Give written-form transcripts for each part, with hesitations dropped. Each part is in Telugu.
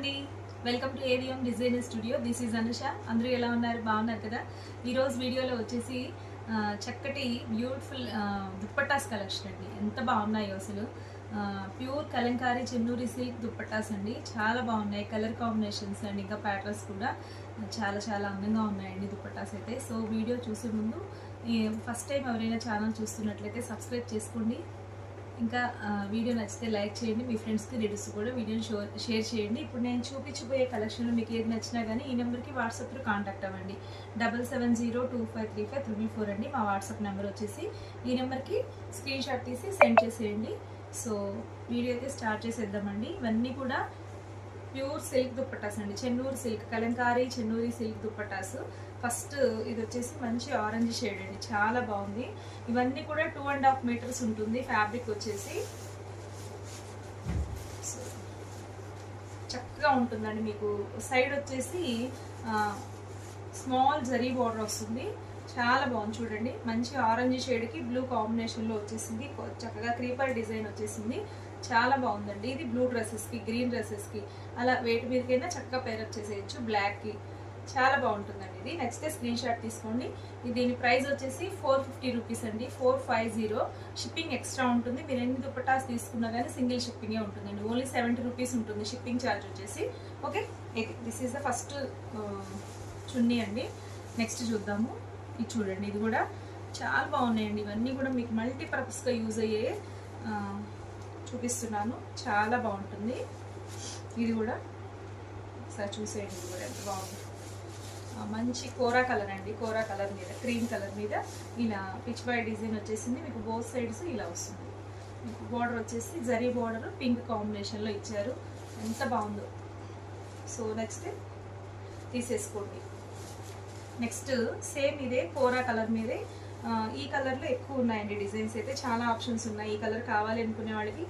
అండి, welcome to AVM designer studio. This is Anusha. అందరూ ఎలా ఉన్నారు? బాగున్నారు కదా? ఈరోజు వీడియోలో వచ్చేసి చక్కటి బ్యూటిఫుల్ దుప్పట్టాస్ కలెక్షన్ అండి. ఎంత బాగున్నాయో అసలు. ప్యూర్ కలంకారీ చెన్నూరి సిల్క్ దుప్పట్టాస్ అండి. చాలా బాగున్నాయి. కలర్ కాంబినేషన్స్ అండ్ ఇంకా ప్యాటర్న్స్ కూడా చాలా చాలా అందంగా ఉన్నాయండి దుప్పట్టాస్ అయితే. సో వీడియో చూసే ముందు ఫస్ట్ టైం ఎవరైనా ఛానల్ చూస్తున్నట్లయితే సబ్స్క్రైబ్ చేసుకోండి. ఇంకా వీడియో నచ్చితే లైక్ చేయండి. మీ ఫ్రెండ్స్కి రివ్యూస్ కూడా వీడియోని షేర్ చేయండి. ఇప్పుడు నేను చూపించబోయే కలెక్షన్లో మీకు ఏది నచ్చినా కానీ ఈ నెంబర్కి వాట్సాప్లో కాంటాక్ట్ అవ్వండి. 7702535344 అండి మా వాట్సాప్ నెంబర్ వచ్చేసి. ఈ నెంబర్కి స్క్రీన్ షాట్ తీసి సెండ్ చేసేయండి. సో వీడియో అయితే స్టార్ట్ చేసేద్దామండి. ఇవన్నీ కూడా ప్యూర్ సిల్క్ దుప్పటాస్ అండి. Chennur silk, Kalamkari Chennuri silk dupattas. First ఇది వచ్చేసి మంచి ఆరెంజ్ షేడ్ అండి, చాలా బాగుంది. ఇవన్నీ కూడా 2.5 మీటర్స్ ఉంటుంది ఫ్యాబ్రిక్ వచ్చేసి. చక్కగా ఉంటుందండి. మీకు సైడ్ వచ్చేసి స్మాల్ జరీ బార్డర్ వస్తుంది. చాలా బాగుంది చూడండి. మంచి ఆరెంజ్ షేడ్కి బ్లూ కాంబినేషన్లో వచ్చేసింది. చక్కగా క్రీపర్ డిజైన్ వచ్చేసింది. చాలా బాగుందండి. ఇది బ్లూ డ్రెస్సెస్కి, గ్రీన్ డ్రెస్సెస్కి అలా వేటి మీదకైనా చక్కగా పేరప్ చేసేయచ్చు. బ్లాక్కి చాలా బాగుంటుందండి. ఇది నచ్చితే స్క్రీన్ షాట్ తీసుకోండి. దీని ప్రైస్ వచ్చేసి 450 రూపీస్ అండి. 450. షిప్పింగ్ ఎక్స్ట్రా ఉంటుంది. మీరు ఎన్ని దుప్పటాస్ తీసుకున్నా కానీ సింగిల్ షిప్పింగే ఉంటుందండి. ఓన్లీ 70 రూపీస్ ఉంటుంది షిప్పింగ్ ఛార్జ్ వచ్చేసి. Okay, this is the first chunni అండి. నెక్స్ట్ చూద్దాము. ఇది చూడండి, ఇది కూడా చాలా బాగున్నాయండి. ఇవన్నీ కూడా మీకు మల్టీపర్పస్గా యూజ్ అయ్యే చూపిస్తున్నాను. చాలా బాగుంటుంది. ఇది కూడా ఒకసారి చూసేయండి. ఇది కూడా ఎంత బాగుంది. మంచి కోరా కలర్ అండి. కోరా కలర్ మీద, క్రీమ్ కలర్ మీద ఇలా పిచ్ బాయ్ డిజైన్ వచ్చేసింది. మీకు బోత్ సైడ్స్ ఇలా వస్తుంది. మీకు బార్డర్ వచ్చేసి జరీ బార్డర్ పింక్ కాంబినేషన్లో ఇచ్చారు. ఎంత బాగుందో. సో నెక్స్ట్ తీసేసుకోండి. నెక్స్ట్ సేమ్ ఇదే కోరా కలర్ మీదే. ఈ కలర్లో ఎక్కువ ఉన్నాయండి డిజైన్స్ అయితే. చాలా ఆప్షన్స్ ఉన్నాయి. ఈ కలర్ కావాలి అనుకునే వాళ్ళకి.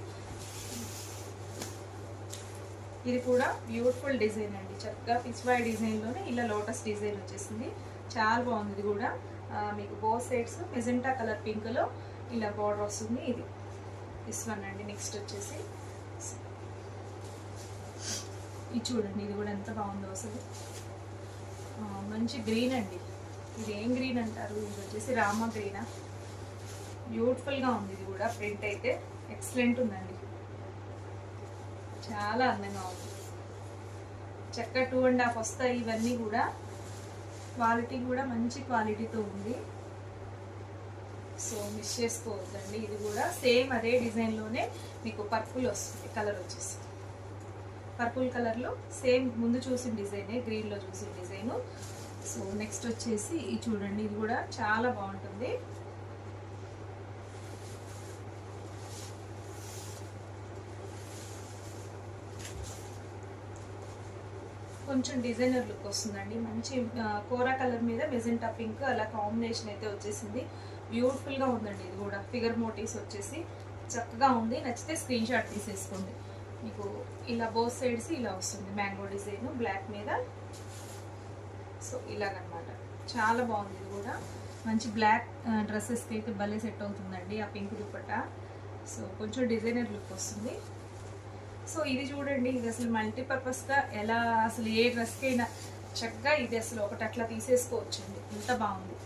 ఇది కూడా బ్యూటిఫుల్ డిజైన్ అండి. చక్కగా పిచ్ బాయ్ డిజైన్లోనే ఇలా లోటస్ డిజైన్ వచ్చేసింది. చాలా బాగుంది. ఇది కూడా మీకు బోత్ సైడ్స్ మెజెంటా కలర్ పింక్లో ఇలా బార్డర్ వస్తుంది. ఇది దిస్ వన్ అండి. నెక్స్ట్ వచ్చేసి ఇది చూడండి. ఇది కూడా ఎంత బాగుందో అసలు. మంచి గ్రీన్ అండి. ఇది ఏం గ్రీన్ అంటారు? ఇది వచ్చేసి రామా గ్రీనా. బ్యూటిఫుల్గా ఉంది. ఇది కూడా ప్రింట్ అయితే ఎక్సలెంట్ ఉందండి. చాలా అందంగా ఉంది. చక్కగా 2.5 వస్తాయి. ఇవన్నీ కూడా క్వాలిటీ కూడా మంచి క్వాలిటీతో ఉంది. సో మిస్ చేసుకోవద్దండి. ఇది కూడా సేమ్ అదే డిజైన్లోనే మీకు పర్పుల్ వస్తుంది. కలర్ వచ్చేసి పర్పుల్ కలర్లో సేమ్ ముందు చూసిన డిజైనే, గ్రీన్లో చూసిన డిజైను. సో నెక్స్ట్ వచ్చేసి ఇది చూడండి. ఇది కూడా చాలా బాగుంటుంది. కొంచెం డిజైనర్ లుక్ వస్తుందండి. మంచి కోరా కలర్ మీద మెజెంటా పింక్ అలా కాంబినేషన్ అయితే వచ్చేసింది. బ్యూటిఫుల్గా ఉందండి. ఇది కూడా ఫిగర్ మోటివ్స్ వచ్చేసి చక్కగా ఉంది. నచ్చితే స్క్రీన్ షాట్ తీసేసుకోండి. మీకు ఇలా బోత్ సైడ్స్ ఇలా వస్తుంది. మ్యాంగో డిజైన్ బ్లాక్ మీద. సో ఇలాగనమాట. చాలా బాగుంది. ఇది కూడా మంచి బ్లాక్ డ్రెస్సెస్కి అయితే భలే సెట్ అవుతుందండి ఆ పింక్ దుప్పట్టా. సో కొంచెం డిజైనర్ లుక్ వస్తుంది. సో ఇది చూడండి. ఇది అసలు మల్టీపర్పస్గా ఎలా అసలు ఏ డ్రెస్కి అయినా చక్కగా ఇది అసలు ఒకటి అట్లా తీసేసుకోవచ్చండి. ఎంత బాగుంది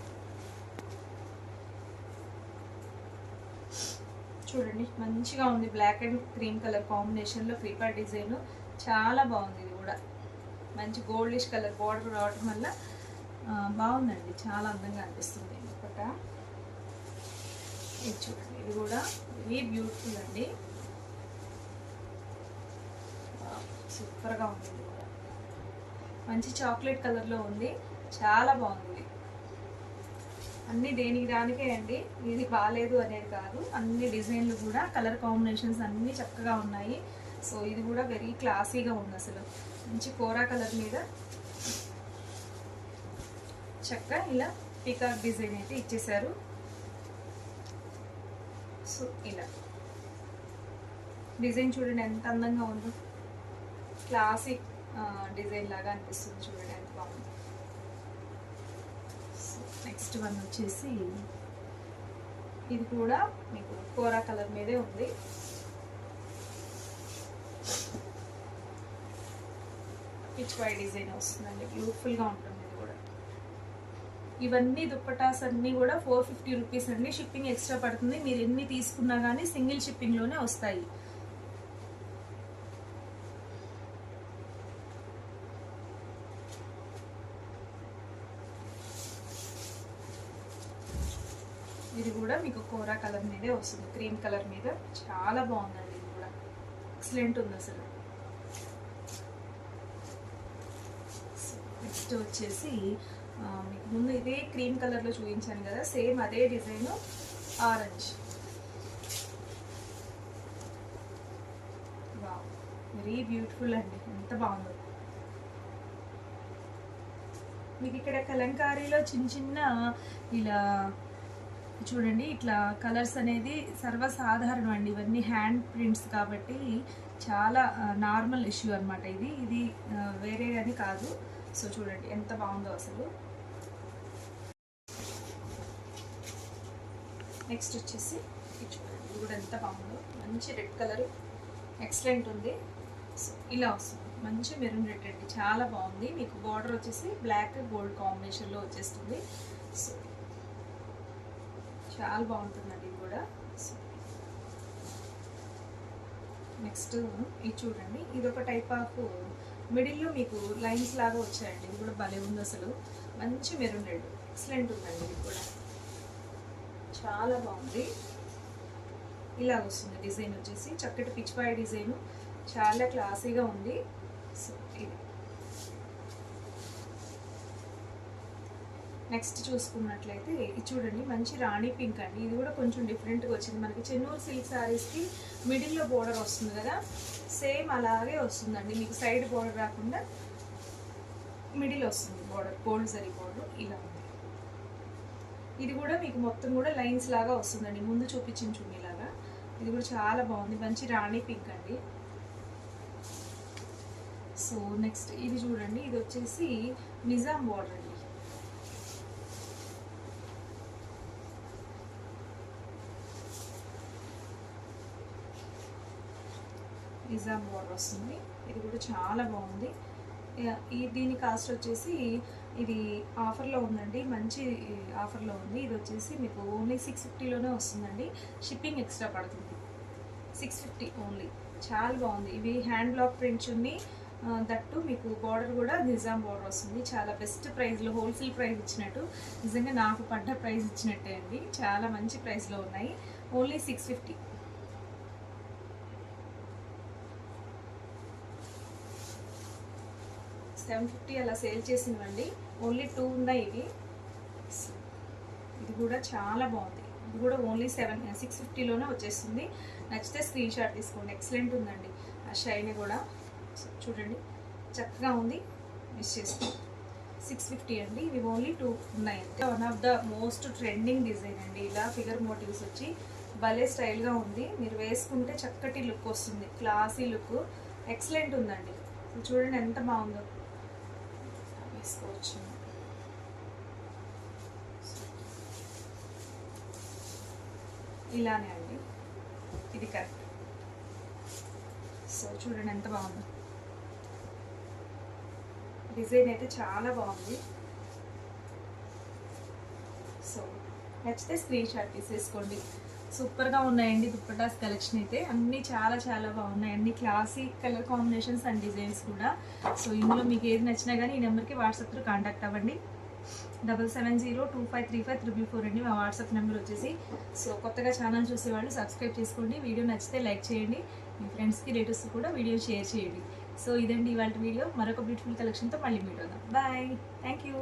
చూడండి. మంచిగా ఉంది. బ్లాక్ అండ్ క్రీమ్ కలర్ కాంబినేషన్లో క్రీపర్ డిజైన్ చాలా బాగుంది. ఇది కూడా మంచి గోల్డిష్ కలర్ బార్డర్ రావడం వల్ల బాగుందండి. చాలా అందంగా అనిపిస్తుంది. ఒకట ఇది చూడండి. ఇది కూడా వెరీ బ్యూటిఫుల్ అండి. సూపర్గా ఉంది. ఇది కూడా మంచి చాక్లెట్ కలర్లో ఉంది. చాలా బాగుంది. అన్నీ దేనికి దానికే అండి. ఇది బాగాలేదు అనేది కాదు. అన్ని డిజైన్లు కూడా కలర్ కాంబినేషన్స్ అన్నీ చక్కగా ఉన్నాయి. సో ఇది కూడా వెరీ క్లాసీగా ఉంది అసలు. మంచి కోరా కలర్ మీద చక్కగా ఇలా పీకాక్ డిజైన్ అయితే ఇచ్చేసారు. సో ఇలా డిజైన్ చూడండి ఎంత అందంగా ఉందో. క్లాసిక్ డిజైన్ లాగా అనిపిస్తుంది. చూడండి ఎంత బాగుంది. నెక్స్ట్ వన్ వచ్చేసి ఇది కూడా మీకు కోరా కలర్ మీదే ఉంది. పిచ్ వై డిజైన్ వస్తుందండి, బ్యూటిఫుల్గా ఉంటుంది ఇది కూడా. ఇవన్నీ దుప్పటాస్ అన్నీ కూడా 450 రూపీస్ అండి. షిప్పింగ్ ఎక్స్ట్రా పడుతుంది, మీరు ఎన్ని తీసుకున్నా కానీ సింగిల్ షిప్పింగ్లోనే వస్తాయి. ఇది కూడా మీకు కోరా కలర్ మీదే వస్తుంది, క్రీమ్ కలర్ మీద. చాలా బాగుందండి ఇది కూడా, ఎక్సలెంట్ ఉంది అసలు. నెక్స్ట్ వచ్చేసి మీకు ముందు ఇదే క్రీమ్ కలర్లో చూపించాను కదా, సేమ్ అదే design orange. Wow, very beautiful అండి, ఎంత బాగుందో. మీకు ఇక్కడ కలంకారీలో చిన్న చిన్న ఇలా చూడండి, ఇట్లా కలర్స్ అనేది సర్వసాధారణం అండి. ఇవన్నీ హ్యాండ్ ప్రింట్స్ కాబట్టి చాలా నార్మల్ ఇష్యూ అనమాట. ఇది వేరే అని కాదు. సో చూడండి ఎంత బాగుందో అసలు. నెక్స్ట్ వచ్చేసి ఇది చూడండి, ఇది కూడా ఎంత బాగుందో, మంచి రెడ్ కలర్, ఎక్సలెంట్ ఉంది. సో ఇలా వస్తుంది, మంచి మెరూన్ రెడ్ అండి, చాలా బాగుంది. మీకు బార్డర్ వచ్చేసి బ్లాక్ గోల్డ్ కాంబినేషన్లో వచ్చేస్తుంది. సో చాలా బాగుంటుందండి ఇది కూడా. నెక్స్ట్ ఇది చూడండి, ఇది ఒక టైప్ ఆఫ్ మిడిల్లో మీకు లైన్స్ లాగా వచ్చాయండి. ఇది కూడా భలే ఉంది అసలు, మంచి మెరూన్ రెడ్, ఎక్సలెంట్ ఉందండి ఇది కూడా, చాలా బాగుంది. ఇలా వస్తుంది డిజైన్ వచ్చేసి, చక్కటి పిచ్పాయ డిజైన్, చాలా క్లాసీగా ఉంది. సో ఇది నెక్స్ట్ చూసుకున్నట్లయితే ఇది చూడండి, మంచి రాణి పింక్ అండి. ఇది కూడా కొంచెం డిఫరెంట్గా వచ్చింది. మనకి చెన్నూరు సిల్క్ శారీస్కి మిడిల్లో బోర్డర్ వస్తుంది కదా, సేమ్ అలాగే వస్తుందండి. మీకు సైడ్ బోర్డర్ రాకుండా మిడిల్ వస్తుంది బోర్డర్, గోల్డ్ జరీ బోర్డర్ ఇలా ఉంది. ఇది కూడా మీకు మొత్తం కూడా లైన్స్ లాగా వస్తుందండి, ముందు చూపించిన చున్నీలాగా. ఇది కూడా చాలా బాగుంది, మంచి రాణి పింక్ అండి. సో నెక్స్ట్ ఇది చూడండి, ఇది వచ్చేసి నిజాం బోర్డర్ అండి. నిజాం బోర్డర్ వస్తుంది, ఇది కూడా చాలా బాగుంది. దీని కాస్ట్ వచ్చేసి ఇది ఆఫర్లో ఉందండి, మంచి ఆఫర్లో ఉంది. ఇది వచ్చేసి మీకు ఓన్లీ 650లోనే వస్తుందండి, షిప్పింగ్ ఎక్స్ట్రా పడుతుంది. 650 ఓన్లీ, చాలా బాగుంది. ఇవి హ్యాండ్ బ్లాక్ ప్రింట్స్ ఉంది, దట్టు మీకు బార్డర్ కూడా నిజాం బార్డర్ వస్తుంది. చాలా బెస్ట్ ప్రైస్లో, హోల్సేల్ ప్రైస్ ఇచ్చినట్టు, నిజంగా నాకు పడ్డ ప్రైస్ ఇచ్చినట్టే అండి. చాలా మంచి ప్రైస్లో ఉన్నాయి, ఓన్లీ 650. 750 అలా సేల్ చేసినవండి, ఓన్లీ 2 ఉన్నాయి ఇవి. ఇది కూడా చాలా బాగుంది, ఇది కూడా ఓన్లీ 650లోనే వచ్చేస్తుంది. నచ్చితే స్క్రీన్ షాట్ తీసుకోండి, ఎక్సలెంట్ ఉందండి. ఆ షైన్ కూడా చూడండి, చక్కగా ఉంది, మిస్ చేసుకోండి. 650 అండి, ఇవి ఓన్లీ 2 ఉన్నాయి అంతే. One of the most trending design అండి, ఇలా ఫిగర్ మోటివ్స్ వచ్చి భలే స్టైల్గా ఉంది. మీరు వేసుకుంటే చక్కటి లుక్ వస్తుంది, క్లాసీ లుక్, ఎక్సలెంట్ ఉందండి. చూడండి ఎంత బాగుందో, వేసుకోవచ్చు. ఇలానే అండి, ఇది కరెక్ట్. సో చూడండి ఎంత బాగుందో, డిజైన్ అయితే చాలా బాగుంది. సో నచ్చితే స్క్రీన్ షాట్ తీసేసుకోండి. సూపర్గా ఉన్నాయండి దుప్పటాస్ కలెక్షన్ అయితే, అన్నీ చాలా చాలా బాగున్నాయి. అన్ని classy colour combinations and designs కూడా. సో ఇందులో మీకు ఏది నచ్చినా కానీ ఈ నెంబర్కి వాట్సాప్లో కాంటాక్ట్ అవ్వండి. 7702535344 అండి మా వాట్సాప్ నెంబర్ వచ్చేసి. సో కొత్తగా ఛానల్ చూసేవాళ్ళు సబ్స్క్రైబ్ చేసుకోండి, వీడియో నచ్చితే లైక్ చేయండి, మీ ఫ్రెండ్స్కి రిలేటివ్స్కి కూడా వీడియో షేర్ చేయండి. సో ఇదండి ఇవాళ వీడియో, మరొక బ్యూటిఫుల్ కలెక్షన్తో మళ్ళీ మీట్ అవుదాం. Bye, thank you.